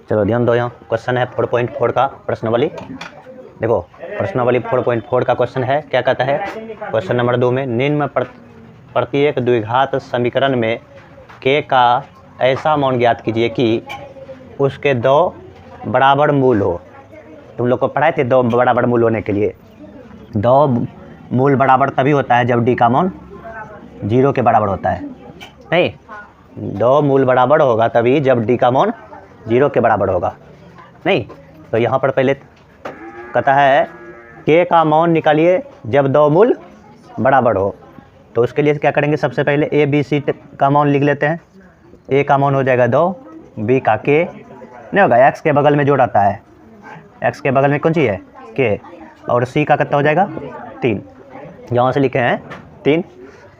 चलो ध्यान दो, यहाँ क्वेश्चन है 4.4 का प्रश्नावली। देखो प्रश्नावली 4.4 का क्वेश्चन है, क्या कहता है क्वेश्चन नंबर 2 में, निम्न में प्रत्येक द्विघात समीकरण में k का ऐसा मान ज्ञात कीजिए कि उसके दो बराबर मूल हो। तुम लोग को पढ़ाए थे दो बराबर मूल होने के लिए। दो मूल बराबर तभी होता है जब d का मान 0 के बराबर होता है। नहीं, दो मूल बराबर होगा तभी जब d का मान 0 के बराबर होगा। नहीं तो यहाँ पर पहले कहता है k का मान निकालिए जब दो मूल बराबर हो। तो उसके लिए क्या करेंगे, सबसे पहले a b c का मान लिख लेते हैं। a का मान हो जाएगा 2, b का k नहीं होगा, x के बगल में जो रहता है, x के बगल में कौन सी है k, और c का कितना हो जाएगा 3। यहाँ से लिखे हैं 3।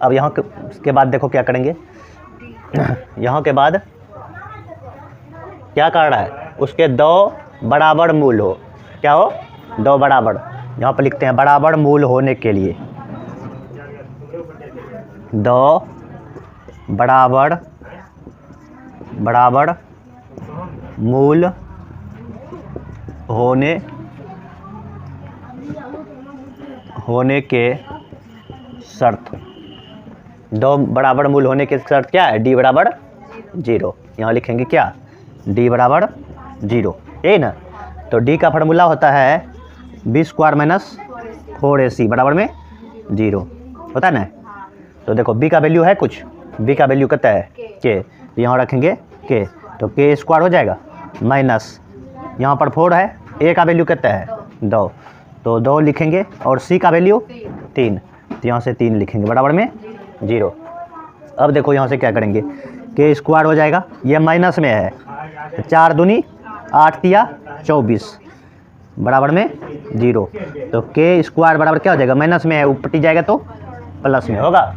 अब यहाँ के बाद देखो क्या करेंगे, यहाँ के बाद क्या कर रहा है, उसके दो बराबर मूल हो। क्या हो, दो बराबर, यहाँ पर लिखते हैं बराबर मूल होने के लिए, दो बराबर मूल होने के शर्त। दो बराबर मूल होने की शर्त क्या है, d बराबर 0। यहाँ लिखेंगे क्या, d बराबर 0, यही ना। तो d का फार्मूला होता है b स्क्वायर माइनस 4ac बराबर में 0 होता है ना। तो देखो b का वैल्यू है कुछ, b का वैल्यू कितना है k, यहाँ रखेंगे k, तो k स्क्वायर हो जाएगा माइनस, यहाँ पर 4 है, a का वैल्यू कितना है 2, तो 2 लिखेंगे, और c का वैल्यू 3, तो यहाँ से 3 लिखेंगे बराबर में 0। अब देखो यहाँ से क्या करेंगे, k स्क्वायर हो जाएगा, ये माइनस में है, 4 दूनी 8 तिया 24 बराबर में 0। तो k स्क्वायर बराबर क्या हो जाएगा, माइनस में है, ऊपर जाएगा तो प्लस में होगा।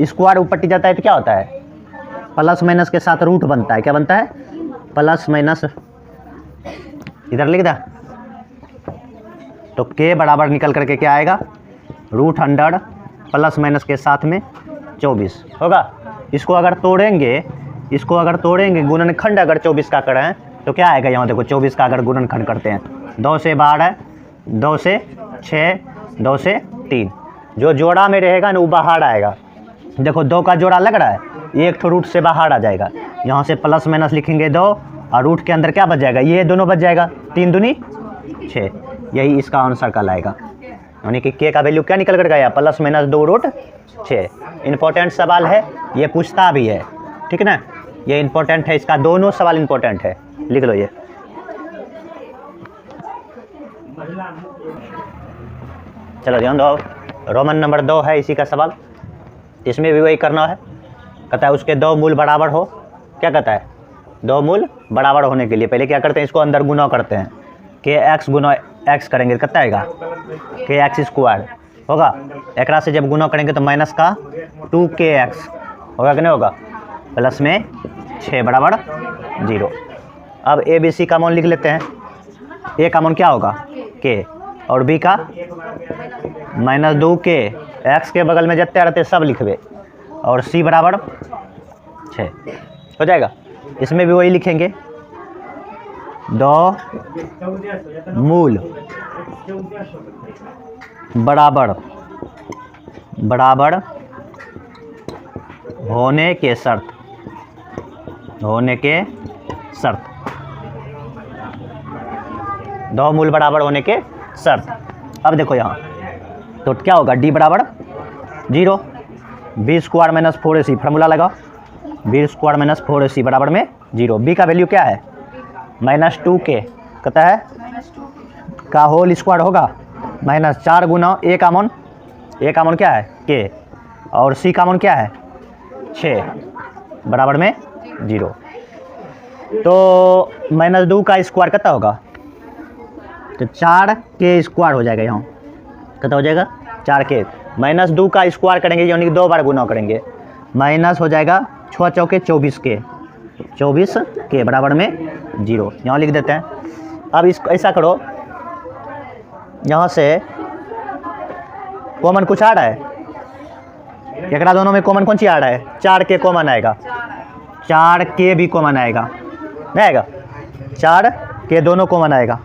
स्क्वायर ऊपर जाता है तो क्या होता है, प्लस माइनस के साथ रूट बनता है। क्या बनता है, प्लस माइनस, इधर लिख दा। तो k बराबर निकल करके क्या आएगा, √100 प्लस माइनस के साथ में 24 होगा। इसको अगर तोड़ेंगे गुणनखंड अगर 24 का करें तो क्या आएगा, यहाँ देखो 24 का अगर गुणनखंड करते हैं, 2 से 12, 2 से 6, 2 से 3, जो जोड़ा में रहेगा ना वो बाहर आएगा। देखो 2 का जोड़ा लग रहा है, एक तो रूट से बाहर आ जाएगा, यहाँ से प्लस माइनस लिखेंगे 2, और रूट के अंदर क्या बच जाएगा, ये दोनों बच जाएगा, 3 दूनी 6, यही इसका आंसर कल आएगा। यानी कि k का वैल्यू क्या निकल कर गया, प्लस माइनस 2√6। इंपॉर्टेंट सवाल है, ये पूछता भी है, ठीक है ना, ये इंपॉर्टेंट है, इसका दोनों सवाल इंपॉर्टेंट है, लिख लो ये। चलो ध्यान दो, रोमन नंबर 2 है इसी का सवाल, इसमें भी वही करना है। कहता है उसके दो मूल बराबर हो। क्या कहता है, दो मूल बराबर होने के लिए पहले क्या करते हैं, इसको अंदर गुना करते हैं, kx गुना x करेंगे कितना आएगा, kx स्क्वायर होगा। एक से जब गुना करेंगे तो माइनस का 2kx होगा कि नहीं होगा, प्लस में 6 बराबर 0। अब a b c का मान लिख लेते हैं। a का मान क्या होगा k, और b का -2k, x के बगल में जितने रहते सब लिखबे, और c बराबर 6 हो जाएगा। इसमें भी वही लिखेंगे, दो मूल बराबर होने के शर्त, दो मूल बराबर होने के शर्त। अब देखो यहाँ तो क्या होगा, d बराबर 0, b square minus 4ac formula लगाओ, b स्क्वायर माइनस 4ac बराबर में 0। b का वैल्यू क्या है, -2k, कहता है का होल स्क्वायर होगा, -4 गुना a का मान क्या है k, और c का मान क्या है 6 बराबर में 0। तो -2 का स्क्वायर कितना होगा, तो 4k स्क्वायर हो जाएगा, यहाँ कितना हो जाएगा 4k, -2 का स्क्वायर करेंगे यानी कि 2 बार गुना करेंगे, माइनस हो जाएगा 6 चौके 24k बराबर में 0, यहाँ लिख देते हैं। अब इसको ऐसा करो, यहाँ से कॉमन कुछ आ रहा है, एक दोनों में कॉमन कौन सी आ रहा है, 4k कॉमन आएगा, 4 के भी कॉमन आएगा, नहीं आएगा, 4 के दोनों कॉमन आएगा।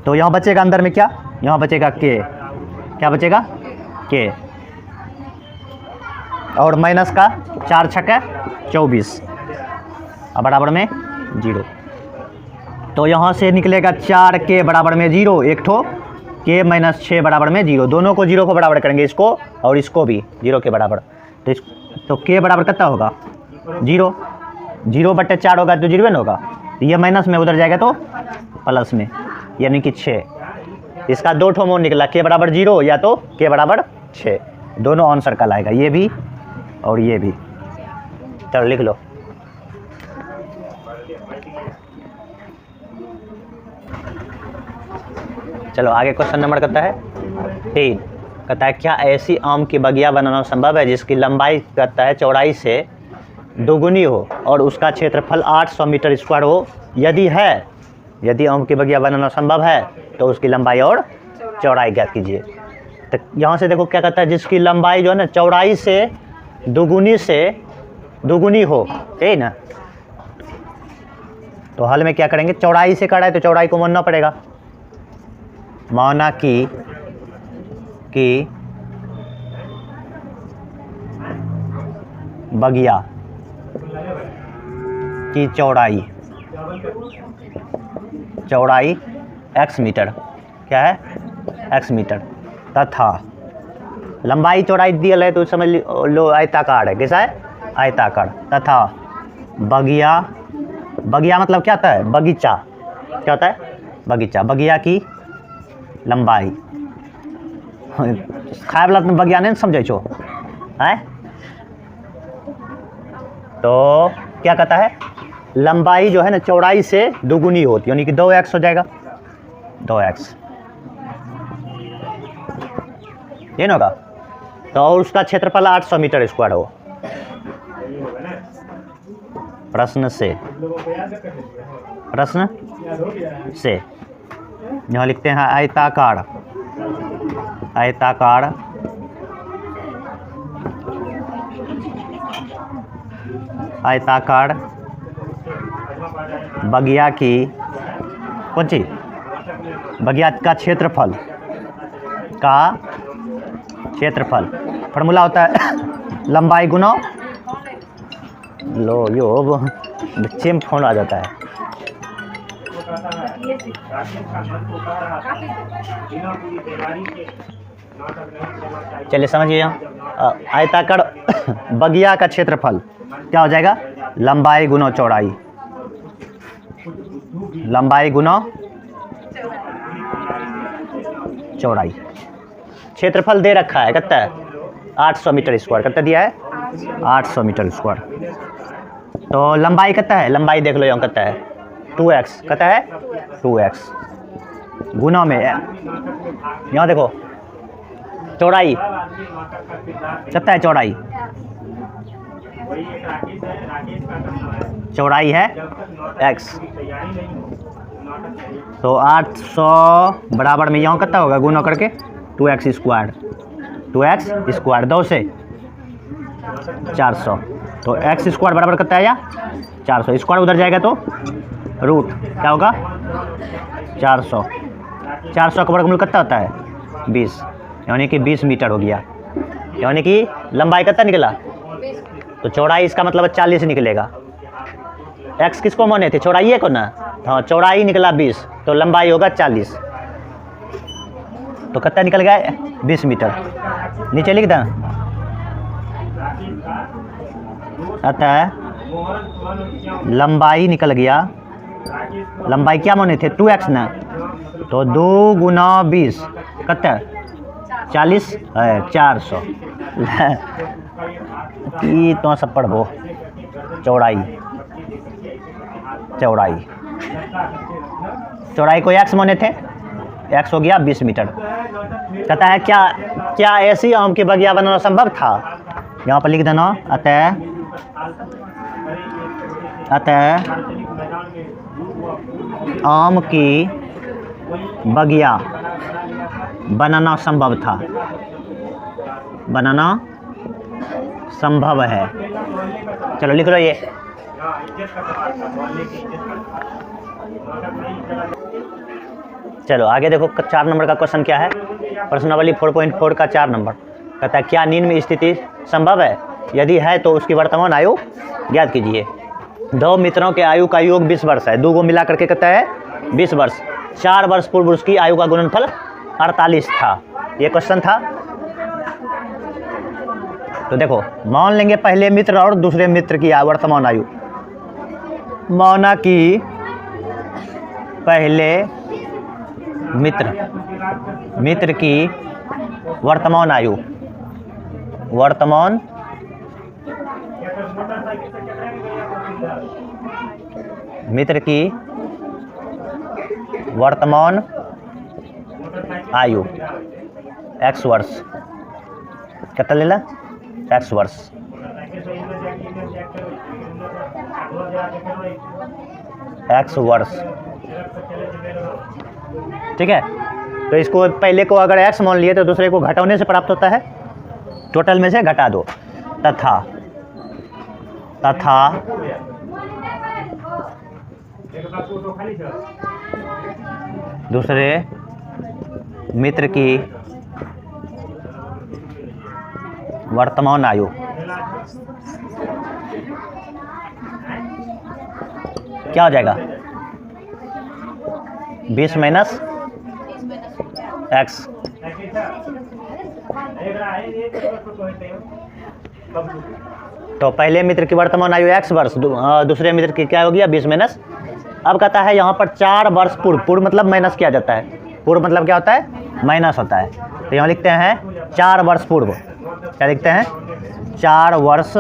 तो यहाँ बचेगा अंदर में क्या, यहाँ बचेगा के, क्या बचेगा के, और माइनस का 4 छक्के 24 और बराबर में 0। तो यहाँ से निकलेगा 4 के बराबर में 0, एक ठो के माइनस 6 बराबर में 0, दोनों को 0 को बराबर करेंगे, इसको और इसको भी 0 के बराबर। तो के बराबर कितना होगा 0, 0/4 होगा तो 0 होगा, ये माइनस में उधर जाएगा तो प्लस में, यानी कि 6। इसका 2 ठो मोड निकला, के बराबर 0 या तो के बराबर 6, दोनों ऑन सर्कल आएगा, ये भी और ये भी। चलो लिख लो। चलो आगे क्वेश्चन नंबर कहता है 3, कहता है क्या ऐसी आम की बगिया बनाना संभव है जिसकी लंबाई कहता है चौड़ाई से दोगुनी हो और उसका क्षेत्रफल 800 मीटर स्क्वायर हो। यदि है, यदि आम की बगिया बनाना संभव है तो उसकी लंबाई और चौड़ाई ज्ञात कीजिए। तो यहाँ से देखो क्या कहता है, जिसकी लंबाई जो है ना चौड़ाई से दोगुनी हो, ठीक ना। तो हल में क्या करेंगे, चौड़ाई से कर रहा है तो चौड़ाई को मानना पड़ेगा, माना कि बगिया की चौड़ाई x मीटर, क्या है x मीटर, तथा लंबाई चौड़ाई दिया है तो समझ लो आयताकार है, कैसा है आयताकार, तथा बगिया मतलब क्या होता है बगीचा, क्या होता है बगीचा, बगिया की लंबाई खाए वाला तुम बगिया नहीं समझे छो है। तो क्या कहता है, लंबाई जो है ना चौड़ाई से दोगुनी होती है, यानी कि 2x हो जाएगा, 2x ये ना होगा। तो और उसका क्षेत्रफल 800 मीटर स्क्वायर हो। प्रश्न से यहाँ लिखते हैं आयताकार बगिया की कौन सी बगिया का क्षेत्रफल फॉर्मूला होता है लंबाई गुना लो यो बच्चे में फोन आ जाता है। चलिए समझिए, आयताकार बगिया का क्षेत्रफल क्या हो जाएगा, लंबाई गुना चौड़ाई, लंबाई गुना चौड़ाई। क्षेत्रफल दे रखा है कितना है 800 मीटर स्क्वायर, कितना दिया है 800 मीटर स्क्वायर। तो लंबाई कितना है, लंबाई देख लो यहाँ कितना है 2x, कितना है 2x गुना में यहाँ देखो चौड़ाई कितना है, चौड़ाई है x। तो 800 बराबर में यहाँ कितना होगा गुना करके 2x स्क्वायर, 2 से 400। तो x स्क्वायर बराबर कितना आया 400, स्क्वायर उधर जाएगा तो रूट क्या होगा 400 का वर्गमूल कितना होता है 20, यानी कि 20 मीटर हो गया, यानी कि लंबाई कितना निकला। तो चौड़ाई इसका मतलब 40 निकलेगा, x किसको माने थे चौड़ाई को ना, हाँ चौड़ाई निकला 20 तो लंबाई होगा 40, तो कितना निकल गया 20 मीटर। नीचे लिख दें, अतः लंबाई निकल गया, लंबाई क्या माने थे 2x ना, तो 2 गुना 20 कितना 40 है 400 की तो सब पढ़ो चौड़ाई को x माने थे, x हो गया 20 मीटर। कहता है क्या ऐसी आम की बगिया बनाना संभव था, यहाँ पर लिख देना अतः आम की बगिया बनाना संभव था, बनाना संभव है। चलो लिख लो ये चलो आगे देखो 4 नंबर का क्वेश्चन क्या है। प्रश्नावली 4.4 का 4 नंबर कहता है क्या निम्न स्थिति संभव है, यदि है तो उसकी वर्तमान आयु ज्ञात कीजिए। 2 मित्रों के आयु का योग 20 वर्ष है, 2 को मिला करके कहता है 20 वर्ष। 4 वर्ष पूर्व उसकी आयु का गुणनफल 48 था, ये क्वेश्चन था। तो देखो मान लेंगे पहले मित्र और दूसरे मित्र की वर्तमान आयु। माना कि पहले मित्र की वर्तमान आयु, मित्र की वर्तमान आयु x वर्ष, कितना ले ला x वर्ष। x वर्ष, ठीक है। तो इसको पहले को अगर x मान लिए तो दूसरे को घटाने से प्राप्त होता है, टोटल में से घटा दो। तथा दूसरे मित्र की वर्तमान आयु क्या हो जाएगा 20 माइनस x। तो पहले मित्र की वर्तमान आयु x वर्ष, दूसरे मित्र की क्या हो गया 20 माइनस। अब कहता है यहाँ पर 4 वर्ष पूर्व मतलब माइनस किया जाता है, पूर्व मतलब क्या होता है माइनस होता है। तो यहाँ लिखते हैं 4 वर्ष पूर्व, क्या लिखते हैं 4 वर्ष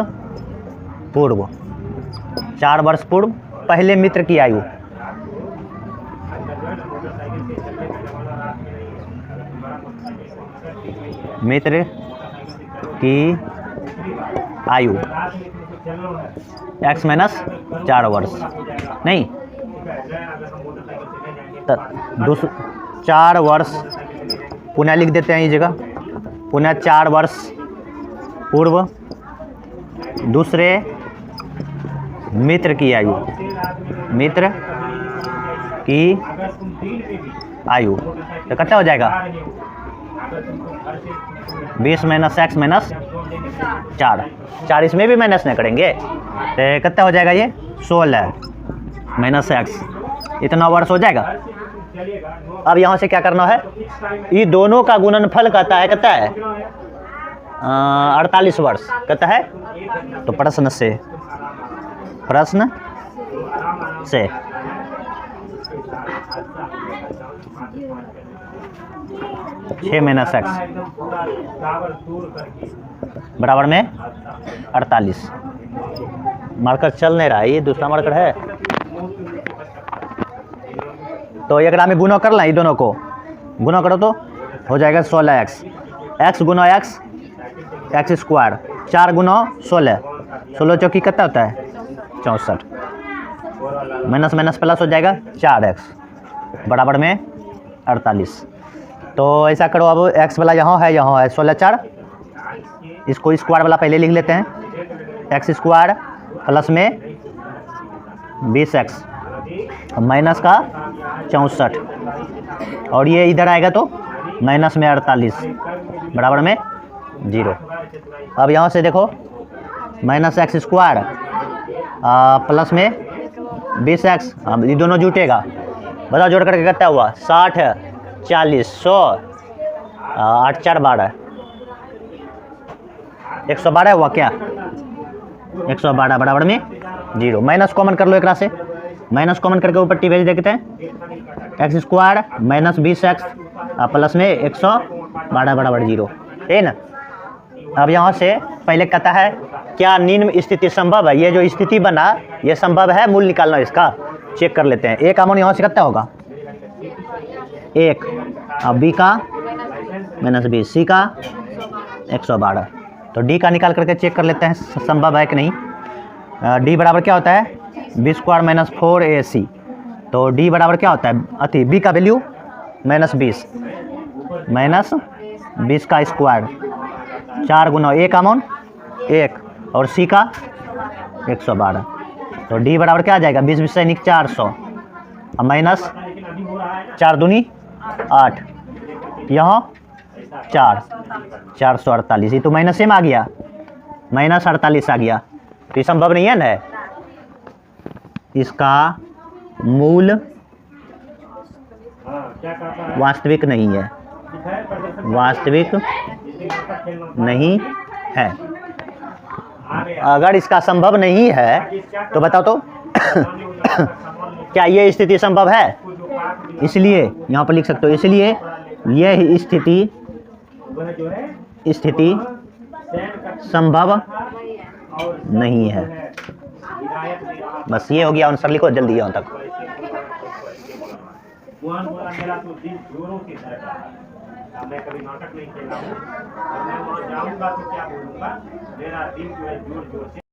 पूर्व, 4 वर्ष पूर्व पहले मित्र की आयु। मित्र की आयु x माइनस 4 वर्ष, नहीं 4 वर्ष पुनः लिख देते हैं इस जगह, पुनः 4 वर्ष पूर्व दूसरे मित्र की आयु, मित्र की आयु तो कितना हो जाएगा 20 माइनस x माइनस 4 इसमें भी माइनस नहीं करेंगे तो कितना हो जाएगा ये 16 माइनस x, इतना वर्ष हो जाएगा। अब यहाँ से क्या करना है, ये दोनों का गुणनफल कहता है 48 वर्ष कहता है। तो प्रश्न से 6 माइनस x बराबर में 48। मार्कर चल नहीं रहा, ये दूसरा मार्कर है। तो एक में गुना कर लें, ये दोनों को गुना करो तो हो जाएगा 16x, x गुना x स्क्वायर, 4 गुना 16 चौकी कितना होता है 64, माइनस माइनस प्लस हो जाएगा 4x बराबर में 48। तो ऐसा करो, अब x वाला यहाँ है 16 4, इसको स्क्वायर वाला पहले लिख लेते हैं, x स्क्वायर प्लस में 20x माइनस का 64 और ये इधर आएगा तो माइनस में 48 बराबर में 0। अब यहाँ से देखो माइनस x स्क्वायर प्लस में 20x, ये दोनों जुटेगा, बताओ जोड़ करके कितना हुआ 60 40 100 8 4 12 112 हुआ क्या 112 बराबर में 0। माइनस कॉमन कर लो, एक से माइनस कॉमन करके ऊपर टी भेज देखते हैं, x square minus 20x plus में 112 बराबर 0, है ना। अब यहाँ से पहले कहता है क्या निम्न स्थिति संभव है, ये जो स्थिति बना ये संभव है, मूल निकालना इसका चेक कर लेते हैं। ए का मान यहाँ से कितना होगा 1, अब बी का माइनस 20, सी का 112। तो डी का निकाल करके चेक कर लेते हैं संभव है कि नहीं। डी बराबर क्या होता है बी स्क्वायर माइनस 4ac, तो डी बराबर क्या होता है अति बी का वैल्यू माइनस 20 का स्क्वायर, 4 गुना ए का मान 1 और सी का 112। तो डी बराबर क्या आ जाएगा, 20 20 सैनिक 400 और माइनस 4 दूनी 8, यहाँ 448, ये तो माइनस सेम आ गया, माइनस 48 आ गया। तो ये संभव नहीं है ना, इसका मूल वास्तविक नहीं है, वास्तविक नहीं है। अगर इसका संभव नहीं है तो बताओ तो क्या ये स्थिति संभव है? इसलिए यहाँ पर लिख सकते हो, इसलिए यह स्थिति संभव नहीं है। बस ये हो गया आंसर, लिखो जल्दी यहाँ तक। मैं कभी नाटक नहीं खेला हूँ और मैं वहाँ जाऊँगा तो क्या बोलूँगा, मेरा दिल जो है जोर जोर से